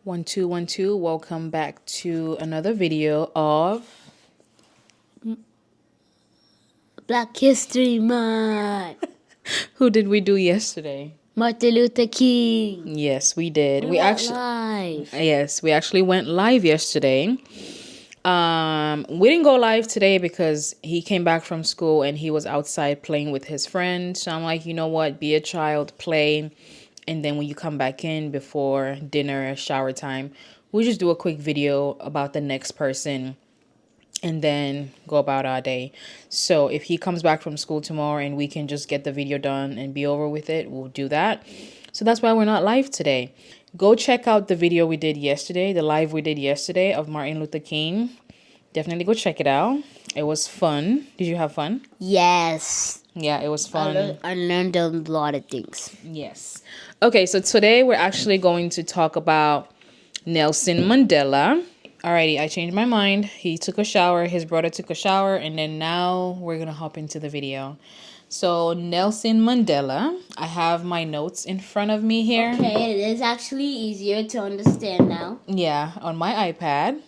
1212. Welcome back to another video of Black History Month. who did we do yesterday? Martin Luther King. Yes, we did. We went live. Yes, we actually went live yesterday. We didn't go live today because he came back from school and he was outside playing with his friends. So I'm like, you know what? Be a child, play. And then when you come back in before dinner, shower time, we'll just do a quick video about the next person and then go about our day. So if he comes back from school tomorrow and we can just get the video done and be over with it, we'll do that. So that's why we're not live today. Go check out the video we did yesterday, the live we did yesterday of Martin Luther King. Definitely go check it out. It was fun. Did you have fun? Yes. Yeah, it was fun. I learned a lot of things. Yes. Okay, so today we're actually going to talk about Nelson Mandela. Alrighty, I changed my mind. He took a shower, his brother took a shower, and then now we're going to hop into the video. So, Nelson Mandela, I have my notes in front of me here. Okay, it is actually easier to understand now. Yeah, on my iPad.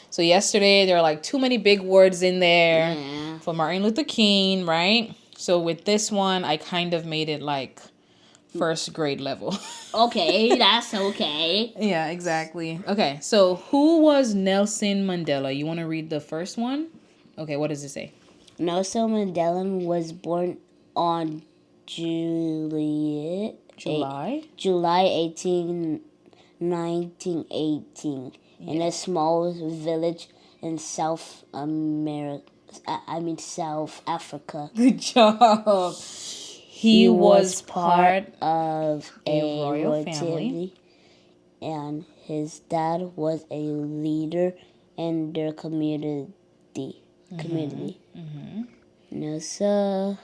So, yesterday there were like too many big words in there for Martin Luther King, right? So, with this one, I kind of made it like first grade level. Okay, that's okay. Yeah, exactly. Okay, so who was Nelson Mandela? You want to read the first one? Okay, what does it say? Nelson Mandela was born on July 18, 1918 in a small village in South Africa. Good job. He was part of a royal family, and his dad was a leader in their community. Nelson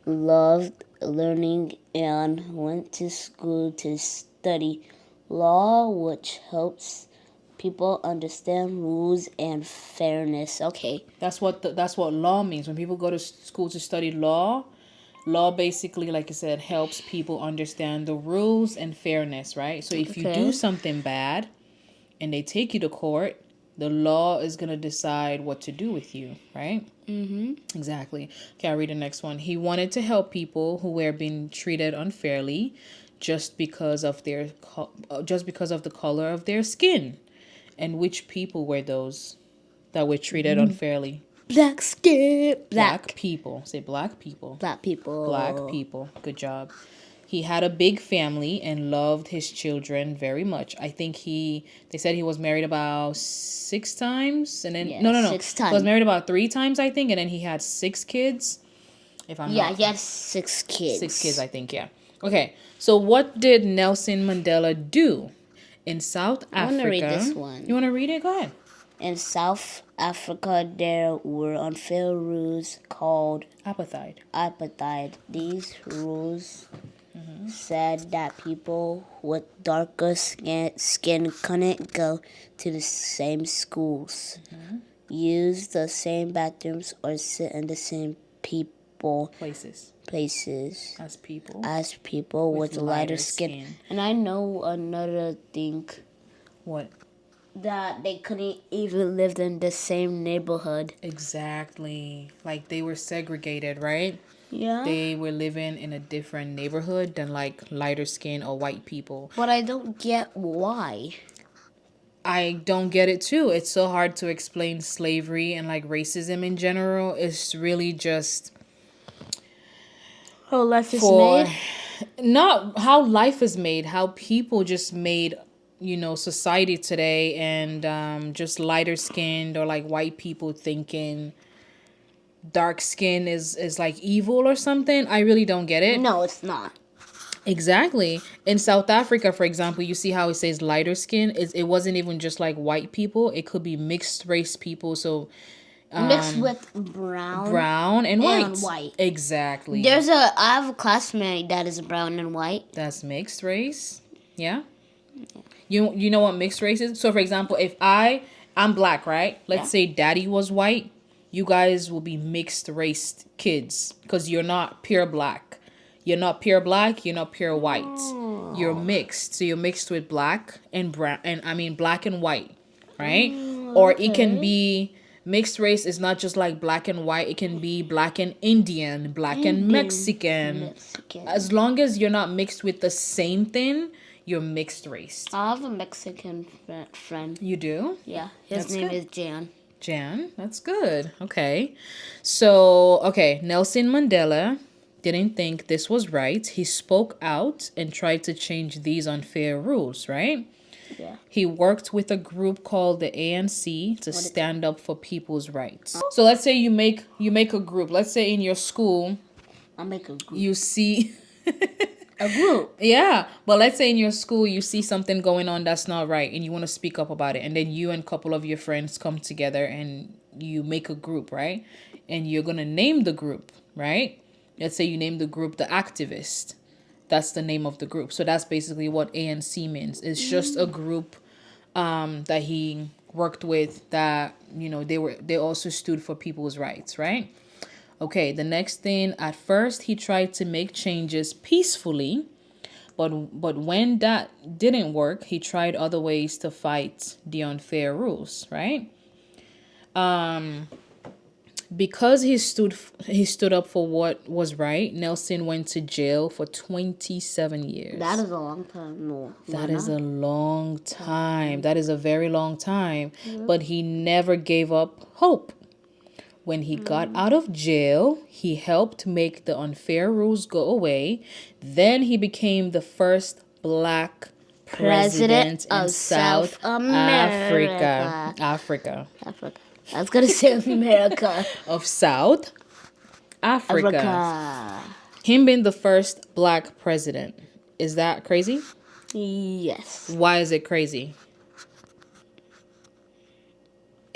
loved learning and went to school to study law, which helps people understand rules and fairness. Okay. That's what law means. When people go to school to study law basically, like I said, helps people understand the rules and fairness, right? So if you do something bad and they take you to court, the law is going to decide what to do with you, right? Mm-hmm. Exactly. Okay, I'll read the next one. He wanted to help people who were being treated unfairly just because of the color of their skin. And which people were those that were treated unfairly? Black skin. Black people. Say black people. Black people. Black people. Good job. He had a big family and loved his children very much. I think they said he was married about 6 times. And then, no. 6 times. He was married about 3 times, I think. And then he had 6 kids. He had 6 kids. 6 kids, I think, yeah. Okay, so what did Nelson Mandela do? In South Africa. I want to read this one. You want to read it? Go ahead. In South Africa, there were unfair rules called Apartheid. These rules said that people with darker skin couldn't go to the same schools, use the same bathrooms, or sit in the same places as people with lighter skin. And I know another thing. What? That they couldn't even live in the same neighborhood. Exactly. Like they were segregated, right? Yeah. They were living in a different neighborhood than like lighter skin or white people. But I don't get why. I don't get it too. It's so hard to explain slavery and like racism in general. It's really just how life is made. Not how life is made, how people just made, society today, and just lighter skinned or like white people thinking dark skin is like evil or something. I really don't get it. No, it's not. Exactly. In South Africa, for example, you see how it says lighter skin. It wasn't even just like white people. It could be mixed race people. So mixed with brown and white. Exactly. I have a classmate that is brown and white. That's mixed race. Yeah. You know what mixed race is? So for example, if I'm black, right? Let's say daddy was white, you guys will be mixed race kids because you're not pure black. You're not pure black, you're not pure white. you're mixed. So you're mixed with black and brown, and I mean black and white, right? Or it can be mixed race is not just like black and white. It can be black and Indian, black and Mexican. As long as you're not mixed with the same thing, you're mixed race. I have a Mexican friend. You do? Yeah, his name is Jan. Jan, that's good. Okay. So, okay, Nelson Mandela didn't think this was right. He spoke out and tried to change these unfair rules, right? Yeah. He worked with a group called the ANC to stand up for people's rights. So let's say you make a group. Let's say in your school, I'll make a group. you see A group. Yeah, but let's say in your school you see something going on that's not right and you want to speak up about it, and then you and a couple of your friends come together and you make a group, right? And you're going to name the group, right? Let's say you name the group the Activist. That's the name of the group. So that's basically what ANC means. It's just a group that he worked with that, they also stood for people's rights, right? Okay, the next thing, at first he tried to make changes peacefully, but when that didn't work, he tried other ways to fight the unfair rules, right? Because he stood up for what was right, Nelson went to jail for 27 years. That is a long time. No. That is a long time. That is a very long time. But he never gave up hope. When he got out of jail, he helped make the unfair rules go away. Then he became the first black president in South Africa. Africa. I was going to say America. Of South Africa. Him being the first black president. Is that crazy? Yes. Why is it crazy?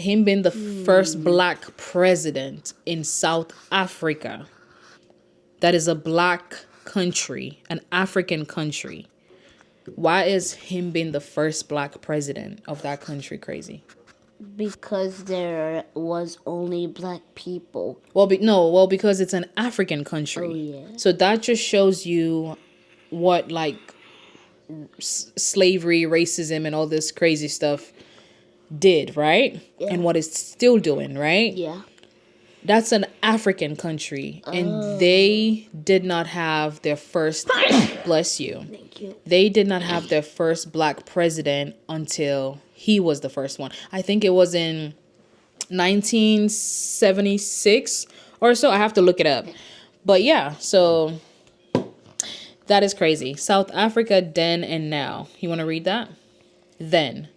Him being the first black president in South Africa. That is a black country, an African country. Why is him being the first black president of that country crazy? Because there was only black people. Well, because it's an African country. Oh, yeah. So that just shows you what, like, slavery, racism, and all this crazy stuff did, right? Yeah. And what it's still doing, right? Yeah. That's an African country, and they did not have their first, bless you. Thank you. They did not have their first black president until he was the first one. I think it was in 1976 or so. I have to look it up. But yeah, so that is crazy. South Africa then and now. You want to read that? Then.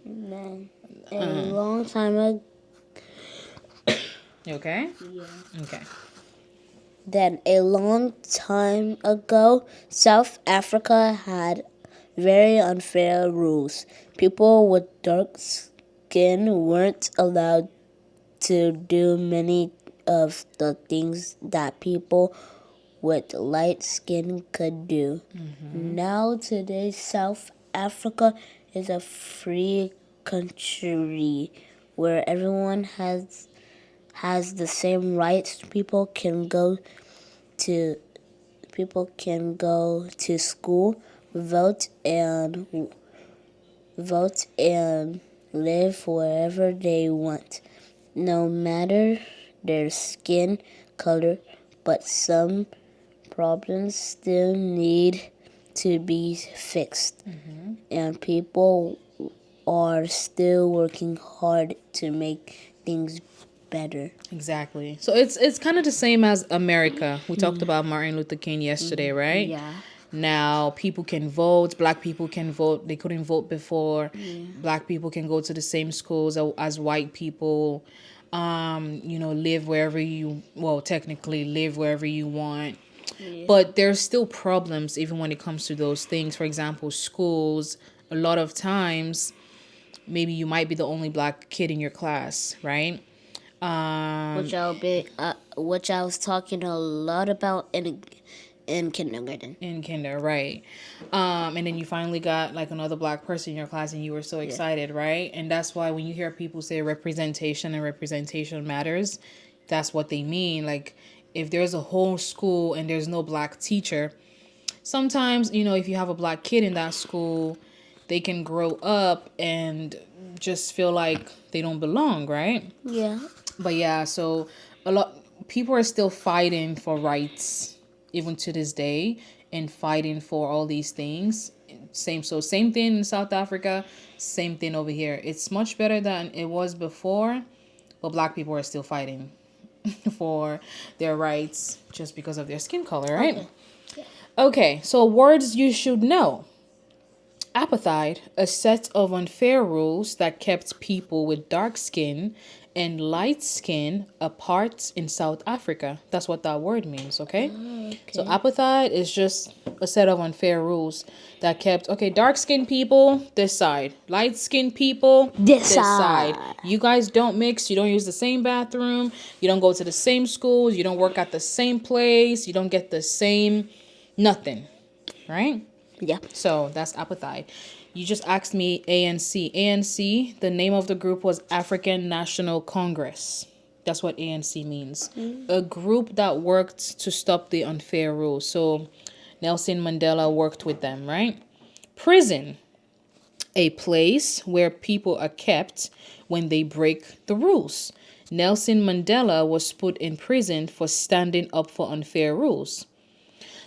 A long time ago. You okay? Yeah. Okay. Then a long time ago, South Africa had very unfair rules. People with dark skin weren't allowed to do many of the things that people with light skin could do. Now today, South Africa is a free country where everyone has the same rights. People can go to school, vote and live wherever they want, no matter their skin color. But some problems still need to be fixed, and people are still working hard to make things better. Exactly. So it's kind of the same as America. We talked about Martin Luther King yesterday, right? Yeah. Now people can vote. Black people can vote. They couldn't vote before. Black people can go to the same schools as white people. Live wherever technically live wherever you want. Yeah. But there's still problems even when it comes to those things. For example, schools, a lot of times, maybe you might be the only black kid in your class, right? Which I was talking a lot about in kindergarten. In kinder, right. And then you finally got like another black person in your class and you were so excited, right? And that's why when you hear people say representation and representation matters, that's what they mean. Like if there's a whole school and there's no black teacher, sometimes, you know, if you have a black kid in that school, they can grow up and just feel like they don't belong, right? Yeah. But yeah, so a lot people are still fighting for rights even to this day and fighting for all these things. Same thing in South Africa, same thing over here. It's much better than it was before, but black people are still fighting for their rights just because of their skin color, right? Okay. Okay, so words you should know. Apartheid, a set of unfair rules that kept people with dark skin and light skin apart in South Africa. That's what that word means, okay? Okay. So apartheid is just a set of unfair rules that kept, okay, dark skinned people this side, light skinned people This this side. side. You guys don't mix, you don't use the same bathroom, you don't go to the same schools, you don't work at the same place, you don't get the same nothing, right? Yeah. So that's apartheid. You just asked me ANC. ANC, the name of the group was African National Congress. That's what ANC means. A group that worked to stop the unfair rules. So Nelson Mandela worked with them, right? Prison, a place where people are kept when they break the rules. Nelson Mandela was put in prison for standing up for unfair rules.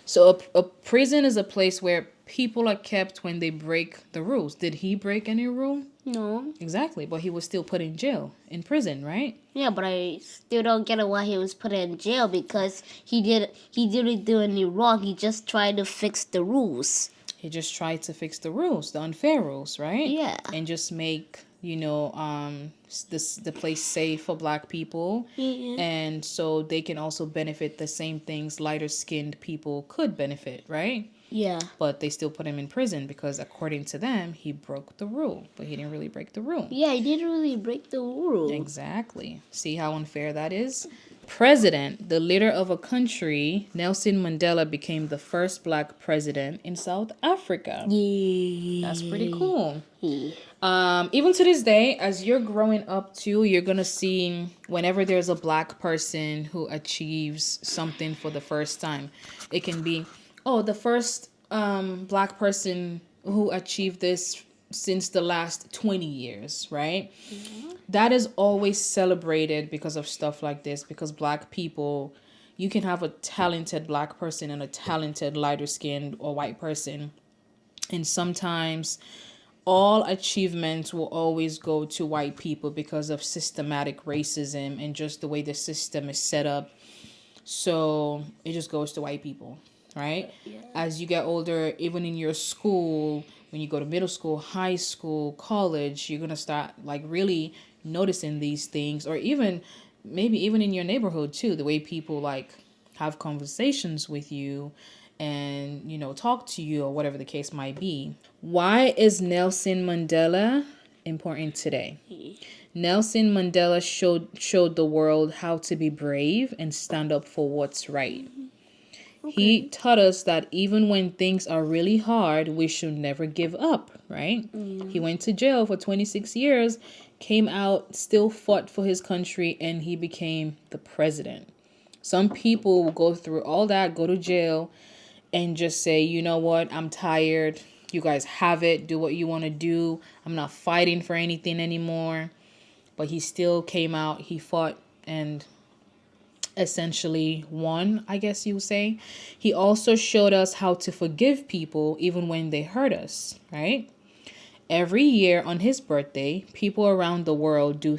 So a prison is a place where people are kept when they break the rules. Did he break any rule? No. Exactly, but he was still put in jail, in prison, right? Yeah, but I still don't get why he was put in jail because he didn't do any wrong. He just tried to fix the rules. He just tried to fix the rules, the unfair rules, right? Yeah. And just make, you know, the place safe for black people. Yeah. And so they can also benefit the same things lighter skinned people could benefit, right? Yeah. But they still put him in prison because according to them, he broke the rule, but he didn't really break the rule. Yeah, he didn't really break the rule. Exactly. See how unfair that is? President, the leader of a country, Nelson Mandela became the first black president in South Africa. Yeah. That's pretty cool. Yeah. Even to this day, as you're growing up too, you're gonna see whenever there's a black person who achieves something for the first time. It can be, oh, the first black person who achieved this since the last 20 years, right? That is always celebrated because of stuff like this, because black people, you can have a talented black person and a talented lighter skinned or white person, and sometimes all achievements will always go to white people because of systematic racism and just the way the system is set up. So it just goes to white people, right? Yeah. As you get older, even in your school, when you go to middle school, high school, college, you're going to start like really noticing these things, or even maybe even in your neighborhood too, the way people like have conversations with you and, you know, talk to you or whatever the case might be. Why is Nelson Mandela important today? Nelson Mandela showed the world how to be brave and stand up for what's right. Okay. He taught us that even when things are really hard, we should never give up, right? He went to jail for 26 years, came out, still fought for his country, and he became the president. Some people will go through all that, go to jail, and just say, you know what, I'm tired. You guys have it. Do what you want to do. I'm not fighting for anything anymore. But he still came out. He fought and essentially won, I guess you would say. He also showed us how to forgive people even when they hurt us, right? Every year on his birthday, people around the world do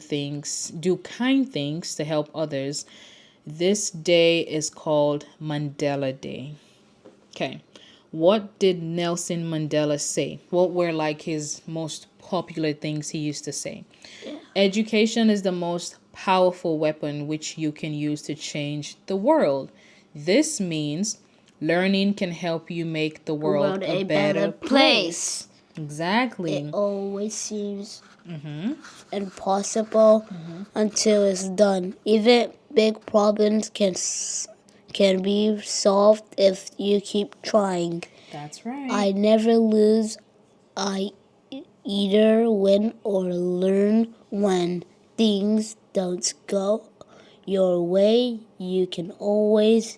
kind things to help others. This day is called Mandela Day. Okay. What did Nelson Mandela say? What were like his most popular things he used to say? Yeah. Education is the most powerful weapon which you can use to change the world. This means learning can help you make the world a better place. Exactly. It always seems impossible until it's done. Even big problems can be solved if you keep trying. That's right. I never lose. I either win or learn. When things don't go your way, you can always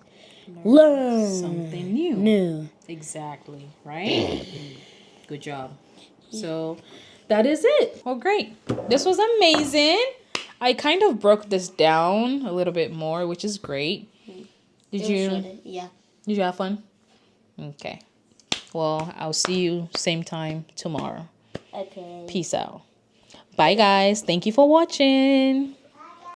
learn something new. Exactly, right? Good job. So that is it. Well, great. This was amazing. I kind of broke this down a little bit more, which is great. Yeah. Did you have fun? Okay. Well, I'll see you same time tomorrow. Okay. Peace out. Bye, guys. Thank you for watching.